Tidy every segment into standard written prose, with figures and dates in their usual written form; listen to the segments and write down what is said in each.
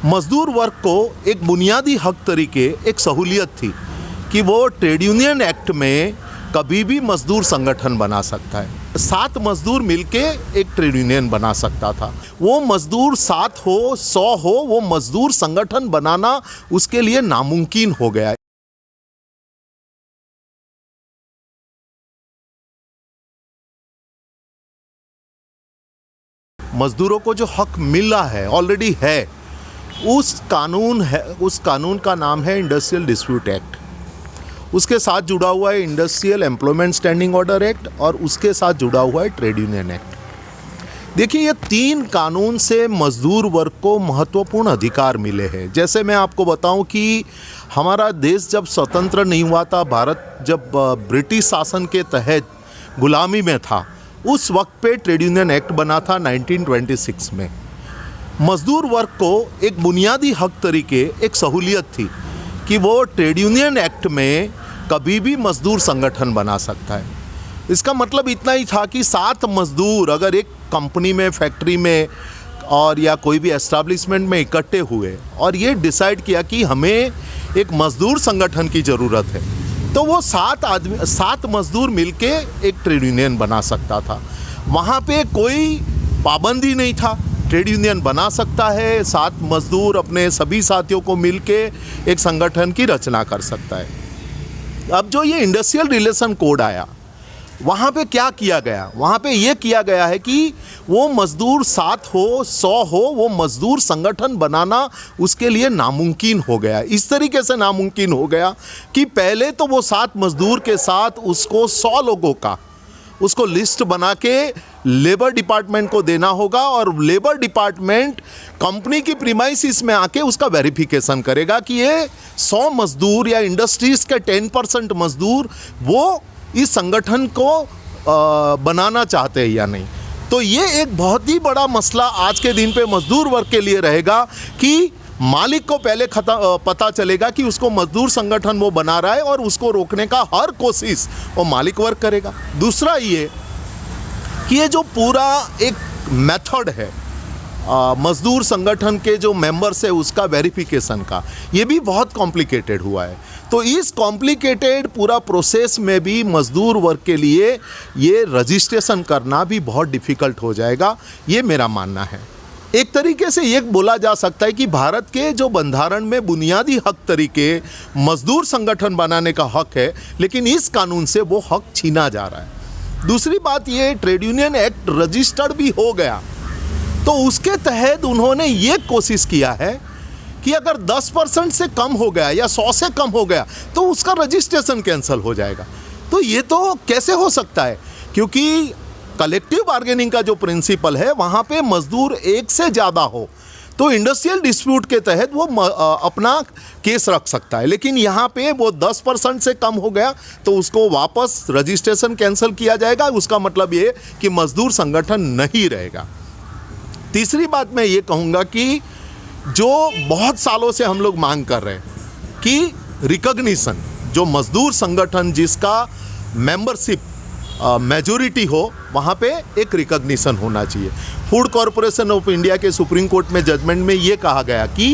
मज़दूर वर्ग को एक बुनियादी हक तरीके एक सहूलियत थी कि वो ट्रेड यूनियन एक्ट में कभी भी मज़दूर संगठन बना सकता है। 7 मज़दूर मिलके एक ट्रेड यूनियन बना सकता था। वो मज़दूर 7 हो 100 हो, वो मज़दूर संगठन बनाना उसके लिए नामुमकिन हो गया। मज़दूरों को जो हक मिला है, ऑलरेडी है, उस कानून का नाम है इंडस्ट्रियल डिस्प्यूट एक्ट। उसके साथ जुड़ा हुआ है industrial employment standing order act और उसके साथ जुड़ा हुआ है ट्रेड यूनियन एक्ट। देखिए, ये 3 कानून से मज़दूर वर्ग को महत्वपूर्ण अधिकार मिले हैं। जैसे मैं आपको बताऊं कि हमारा देश जब स्वतंत्र नहीं हुआ था, भारत जब ब्रिटिश शासन के तहत गुलामी में था, उस वक्त पे ट्रेड यूनियन एक्ट बना था 1926 में। मज़दूर वर्ग को एक बुनियादी हक तरीके एक सहूलियत थी कि वो ट्रेड यूनियन एक्ट में कभी भी मज़दूर संगठन बना सकता है। इसका मतलब इतना ही था कि 7 मज़दूर अगर एक कंपनी में, फैक्ट्री में और या कोई भी एस्टैब्लिशमेंट में इकट्ठे हुए और ये डिसाइड किया कि हमें एक मज़दूर संगठन की ज़रूरत है, तो वो 7 मज़दूर मिलके एक ट्रेड यूनियन बना सकता था। वहाँ पे कोई पाबंदी नहीं था, ट्रेड यूनियन बना सकता है, 7 मज़दूर अपने सभी साथियों को मिलके एक संगठन की रचना कर सकता है। अब जो ये इंडस्ट्रियल रिलेशन कोड आया, वहाँ पे क्या किया गया? वहाँ पे ये किया गया है कि वो मज़दूर 7 हो 100 हो, वो मज़दूर संगठन बनाना उसके लिए नामुमकिन हो गया। इस तरीके से नामुमकिन हो गया कि पहले तो वो 7 मज़दूर के साथ उसको 100 लोगों का उसको लिस्ट बना के लेबर डिपार्टमेंट को देना होगा और लेबर डिपार्टमेंट कंपनी की प्रीमाइसिस में आके उसका वेरिफिकेशन करेगा कि ये 100 मज़दूर या इंडस्ट्रीज़ के 10% मज़दूर वो इस संगठन को बनाना चाहते हैं या नहीं। तो ये एक बहुत ही बड़ा मसला आज के दिन पे मज़दूर वर्ग के लिए रहेगा कि मालिक को पहले पता चलेगा कि उसको मज़दूर संगठन वो बना रहा है और उसको रोकने का हर कोशिश वो मालिक वर्ग करेगा। दूसरा ये कि ये जो पूरा एक मेथड है मज़दूर संगठन के जो मेंबर्स है उसका वेरिफिकेशन का, ये भी बहुत कॉम्प्लिकेटेड हुआ है। तो इस कॉम्प्लिकेटेड पूरा प्रोसेस में भी मज़दूर वर्ग के लिए ये रजिस्ट्रेशन करना भी बहुत डिफ़िकल्ट हो जाएगा, ये मेरा मानना है। एक तरीके से ये बोला जा सकता है कि भारत के जो बंधारण में बुनियादी हक तरीके मज़दूर संगठन बनाने का हक है, लेकिन इस कानून से वो हक छीना जा रहा है। दूसरी बात ये, ट्रेड यूनियन एक्ट रजिस्टर्ड भी हो गया, तो उसके तहत उन्होंने ये कोशिश किया है कि अगर 10% से कम हो गया या 100 से कम हो गया तो उसका रजिस्ट्रेशन कैंसिल हो जाएगा। तो ये तो कैसे हो सकता है? क्योंकि कलेक्टिव बार्गेनिंग का जो प्रिंसिपल है वहाँ पे मज़दूर एक से ज़्यादा हो तो इंडस्ट्रियल डिस्प्यूट के तहत वो अपना केस रख सकता है, लेकिन यहाँ पे वो 10% से कम हो गया तो उसको वापस रजिस्ट्रेशन कैंसिल किया जाएगा। उसका मतलब ये कि मज़दूर संगठन नहीं रहेगा। तीसरी बात मैं ये कहूँगा कि जो बहुत सालों से हम लोग मांग कर रहे हैं कि रिकॉग्निशन, जो मज़दूर संगठन जिसका मेंबरशिप मेजॉरिटी हो, वहाँ पे एक रिकॉग्निशन होना चाहिए। फूड कॉरपोरेशन ऑफ इंडिया के सुप्रीम कोर्ट में जजमेंट में ये कहा गया कि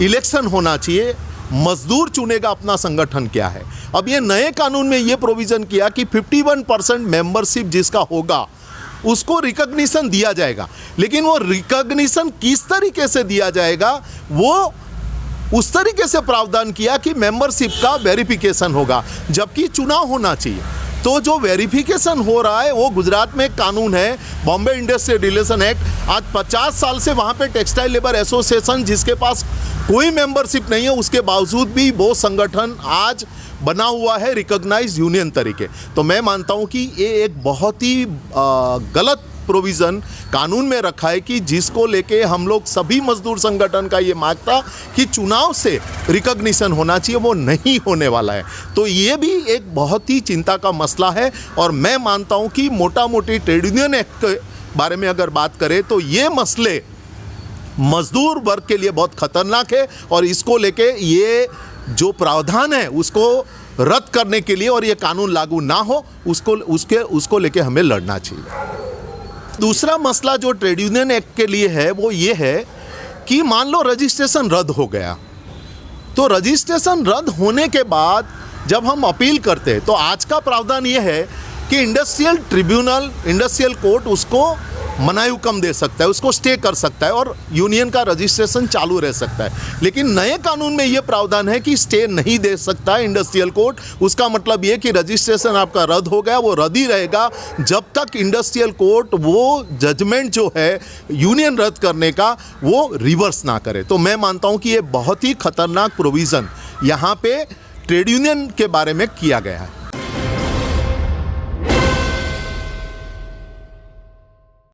इलेक्शन होना चाहिए, मज़दूर चुनेगा अपना संगठन क्या है। अब ये नए कानून में ये प्रोविज़न किया कि 51% मेंबरशिप जिसका होगा उसको रिकॉग्निशन दिया जाएगा, लेकिन वो रिकॉग्निशन किस तरीके से दिया जाएगा वो उस तरीके से प्रावधान किया कि मेंबरशिप का वेरिफिकेशन होगा, जबकि चुनाव होना चाहिए। तो जो वेरिफिकेशन हो रहा है वो गुजरात में एक कानून है, बॉम्बे इंडस्ट्रियल रिलेशन एक्ट। आज 50 साल से वहाँ पे टेक्सटाइल लेबर एसोसिएशन जिसके पास कोई मेंबरशिप नहीं है, उसके बावजूद भी वो संगठन आज बना हुआ है रिकॉग्नाइज्ड यूनियन तरीके। तो मैं मानता हूँ कि ये एक बहुत ही गलत प्रोविज़न कानून में रखा है कि जिसको लेके हम लोग सभी मजदूर संगठन का ये मांग था कि चुनाव से रिकॉग्निशन होना चाहिए, वो नहीं होने वाला है। तो ये भी एक बहुत ही चिंता का मसला है और मैं मानता हूँ कि मोटा मोटी ट्रेड यूनियन एक्ट के बारे में अगर बात करें तो ये मसले मजदूर वर्ग के लिए बहुत खतरनाक है और इसको लेके ये जो प्रावधान है उसको रद्द करने के लिए और ये कानून लागू ना हो उसको लेके हमें लड़ना चाहिए। दूसरा मसला जो ट्रेड यूनियन एक्ट के लिए है वो ये है कि मान लो रजिस्ट्रेशन रद्द हो गया, तो रजिस्ट्रेशन रद्द होने के बाद जब हम अपील करते हैं तो आज का प्रावधान ये है कि इंडस्ट्रियल ट्रिब्यूनल, इंडस्ट्रियल कोर्ट उसको मनाई हुक्म दे सकता है, उसको स्टे कर सकता है और यूनियन का रजिस्ट्रेशन चालू रह सकता है। लेकिन नए कानून में ये प्रावधान है कि स्टे नहीं दे सकता है इंडस्ट्रियल कोर्ट। उसका मतलब ये कि रजिस्ट्रेशन आपका रद्द हो गया, वो रद्द ही रहेगा जब तक इंडस्ट्रियल कोर्ट वो जजमेंट जो है यूनियन रद्द करने का वो रिवर्स ना करे। तो मैं मानता हूँ कि ये बहुत ही खतरनाक प्रोविज़न यहाँ पे ट्रेड यूनियन के बारे में किया गया है।